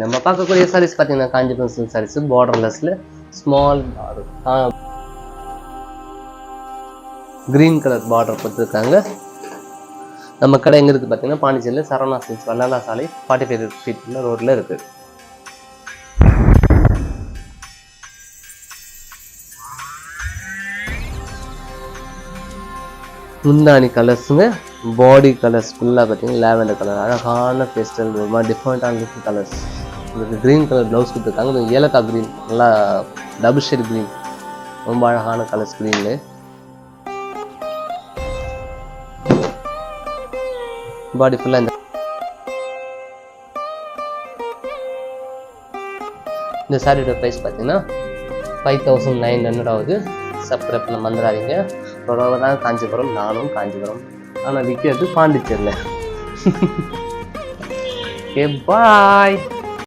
நம்ம பார்க்கக்கூடிய சாரீஸ் பார்த்தீங்கன்னா காஞ்சிபுரம் சில்க் சாரீஸ் பார்டர்லெஸ்ல ஸ்மால் கிரீன் கலர் பார்டர் கொடுத்துருக்காங்க. நம்ம கடை எங்கே இருக்குது பார்த்தீங்கன்னா பாண்டிச்சேரியில் சரவணா சில்க்ஸ் வல்லாலா சாலை 45 ஃபீட் ரோட்டில் இருக்குது. முந்தானி கலர்ஸுங்க, பாடி கலர்ஸ் ஃபுல்லாக பார்த்தீங்கன்னா லேவெண்டர் கலர், அழகான பேஸ்டல் ஒரு மாதிரி டிஃப்ரெண்ட்டான டிஃப்ரெண்ட் கலர்ஸ். உங்களுக்கு க்ரீன் கலர் ப்ளவுஸ் கொடுத்துருக்காங்க. ஏலக்காய் க்ரீன், நல்லா டபுள் ஷேட் க்ரீன், ரொம்ப அழகான கலர்ஸ் க்ரீனு. பாடி ஃபுல்லாக இந்த சாரியோட ப்ரைஸ் பார்த்தீங்கன்னா 5900 ஆகுது. சப்ஸ்கிரைப் பண்ண மறந்துடாதீங்க. தொடர்பு தான் காஞ்சிபுரம், நானும் காஞ்சிபுரம், ஆனால் விற்கிறது பாண்டிச்சேரியில். ஓகே, பாய்.